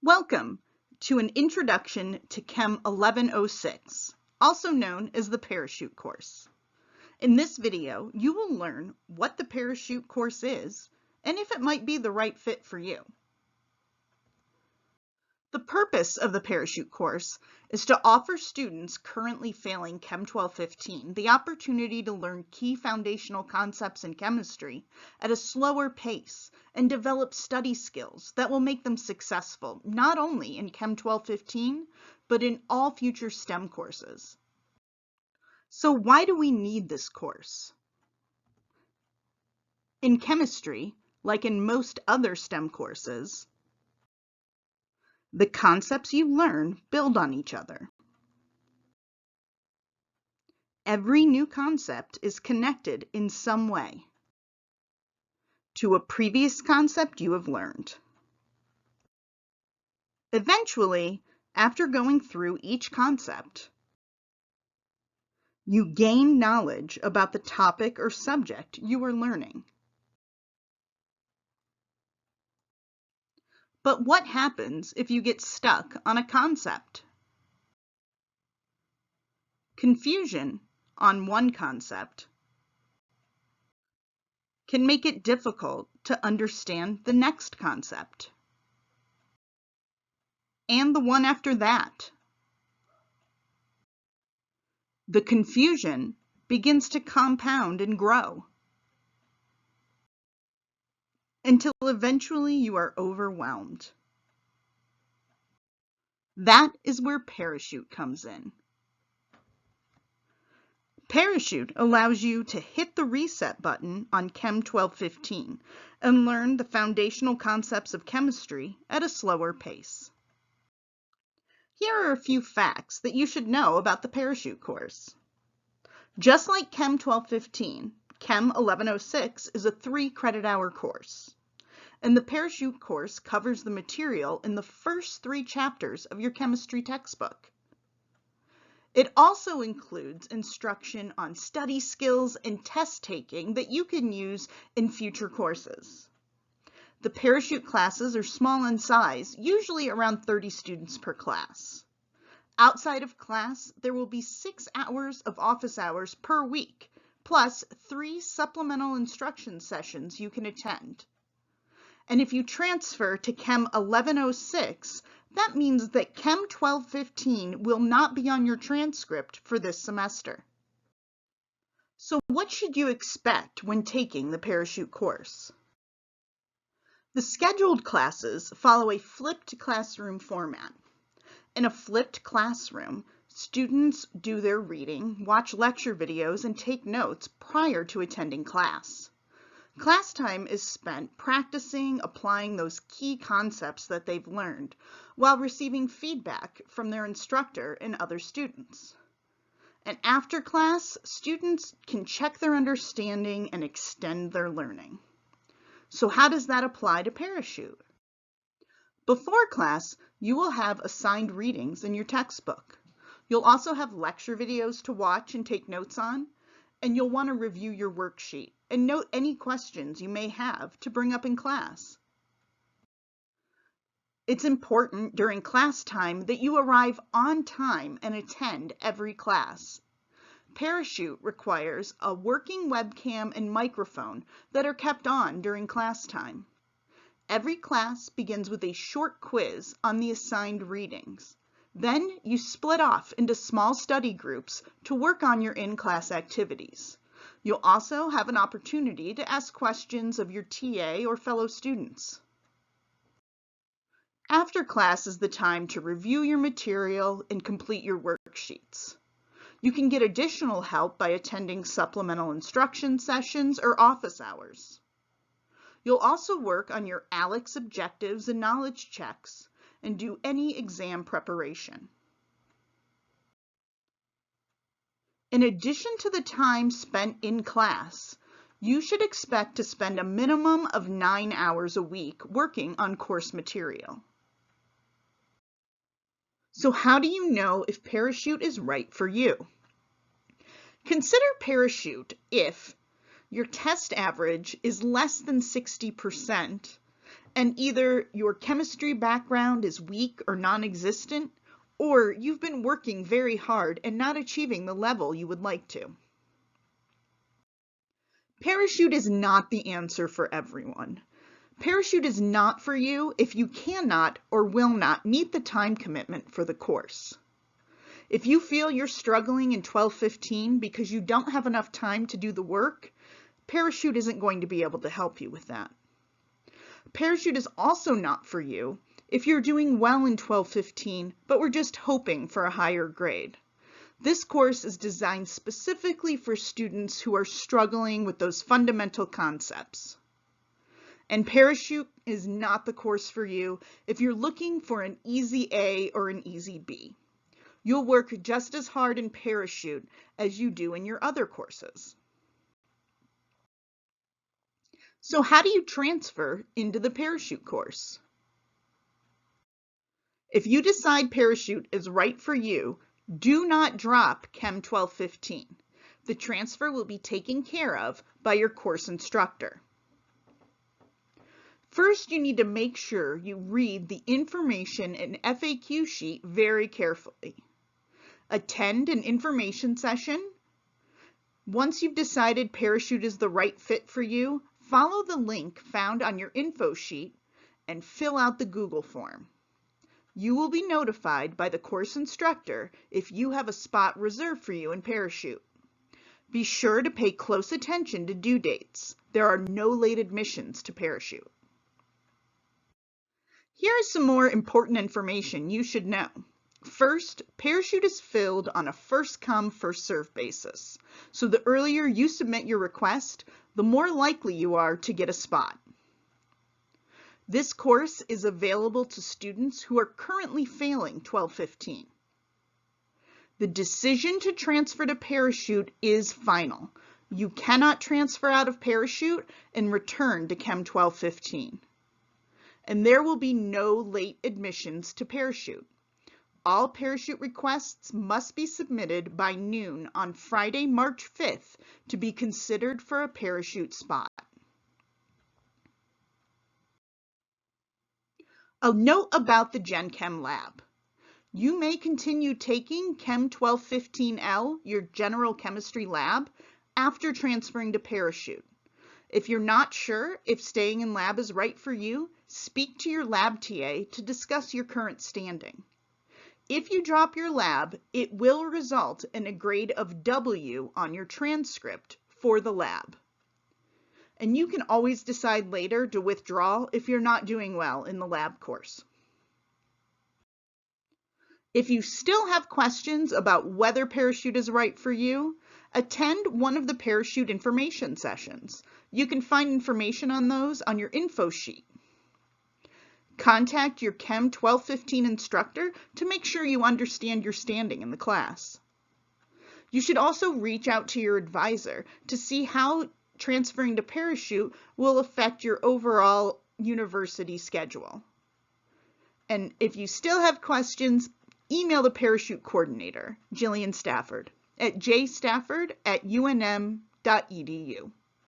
Welcome to an introduction to CHEM 1106, also known as the parachute course. In this video, you will learn what the parachute course is and if it might be the right fit for you. The purpose of the parachute course is to offer students currently failing Chem 1215 the opportunity to learn key foundational concepts in chemistry at a slower pace and develop study skills that will make them successful not only in Chem 1215, but in all future STEM courses. So why do we need this course? In chemistry, like in most other STEM courses, the concepts you learn build on each other. Every new concept is connected in some way to a previous concept you have learned. Eventually, after going through each concept, you gain knowledge about the topic or subject you are learning. But what happens if you get stuck on a concept? Confusion on one concept can make it difficult to understand the next concept and the one after that. The confusion begins to compound and grow until eventually you are overwhelmed. That is where Parachute comes in. Parachute allows you to hit the reset button on Chem 1215 and learn the foundational concepts of chemistry at a slower pace. Here are a few facts that you should know about the Parachute course. Just like Chem 1215, Chem 1106 is a 3-credit-hour course, and the Parachute course covers the material in the first 3 chapters of your chemistry textbook. It also includes instruction on study skills and test taking that you can use in future courses. The Parachute classes are small in size, usually around 30 students per class. Outside of class, there will be 6 hours of office hours per week, plus 3 supplemental instruction sessions you can attend. And if you transfer to Chem 1106, that means that Chem 1215 will not be on your transcript for this semester. So what should you expect when taking the Parachute course? The scheduled classes follow a flipped classroom format. In a flipped classroom, students do their reading, watch lecture videos, and take notes prior to attending class. Class time is spent practicing applying those key concepts that they've learned while receiving feedback from their instructor and other students. And after class, students can check their understanding and extend their learning. So how does that apply to Parachute? Before class, you will have assigned readings in your textbook. You'll also have lecture videos to watch and take notes on, and you'll want to review your worksheet and note any questions you may have to bring up in class. It's important during class time that you arrive on time and attend every class. Parachute requires a working webcam and microphone that are kept on during class time. Every class begins with a short quiz on the assigned readings. Then you split off into small study groups to work on your in-class activities. You'll also have an opportunity to ask questions of your TA or fellow students. After class is the time to review your material and complete your worksheets. You can get additional help by attending supplemental instruction sessions or office hours. You'll also work on your ALEX objectives and knowledge checks and do any exam preparation. In addition to the time spent in class, you should expect to spend a minimum of 9 hours a week working on course material. So how do you know if Parachute is right for you? Consider Parachute if your test average is less than 60% and either your chemistry background is weak or non-existent, or you've been working very hard and not achieving the level you would like to. Parachute is not the answer for everyone. Parachute is not for you if you cannot or will not meet the time commitment for the course. If you feel you're struggling in 1215 because you don't have enough time to do the work, Parachute isn't going to be able to help you with that. Parachute is also not for you if you're doing well in 1215, but we're just hoping for a higher grade. This course is designed specifically for students who are struggling with those fundamental concepts. And Parachute is not the course for you if you're looking for an easy A or an easy B. You'll work just as hard in Parachute as you do in your other courses. So how do you transfer into the Parachute course? If you decide Parachute is right for you, do not drop Chem 1215. The transfer will be taken care of by your course instructor. First, you need to make sure you read the information and FAQ sheet very carefully. Attend an information session. Once you've decided Parachute is the right fit for you, follow the link found on your info sheet and fill out the Google form. You will be notified by the course instructor if you have a spot reserved for you in Parachute. Be sure to pay close attention to due dates. There are no late admissions to Parachute. Here is some more important information you should know. First, Parachute is filled on a first-come, first-served basis. So the earlier you submit your request, the more likely you are to get a spot. This course is available to students who are currently failing 1215. The decision to transfer to Parachute is final. You cannot transfer out of Parachute and return to Chem 1215. And there will be no late admissions to Parachute. All Parachute requests must be submitted by noon on Friday, March 5th to be considered for a Parachute spot. A note about the Gen Chem lab. You may continue taking Chem 1215L, your general chemistry lab, after transferring to Parachute. If you're not sure if staying in lab is right for you, speak to your lab TA to discuss your current standing. If you drop your lab, it will result in a grade of W on your transcript for the lab. And you can always decide later to withdraw if you're not doing well in the lab course. If you still have questions about whether Parachute is right for you, attend one of the Parachute information sessions. You can find information on those on your info sheet. Contact your Chem 1215 instructor to make sure you understand your standing in the class. You should also reach out to your advisor to see how transferring to Parachute will affect your overall university schedule. And if you still have questions, email the Parachute coordinator, Jillian Stafford, at jstafford@unm.edu.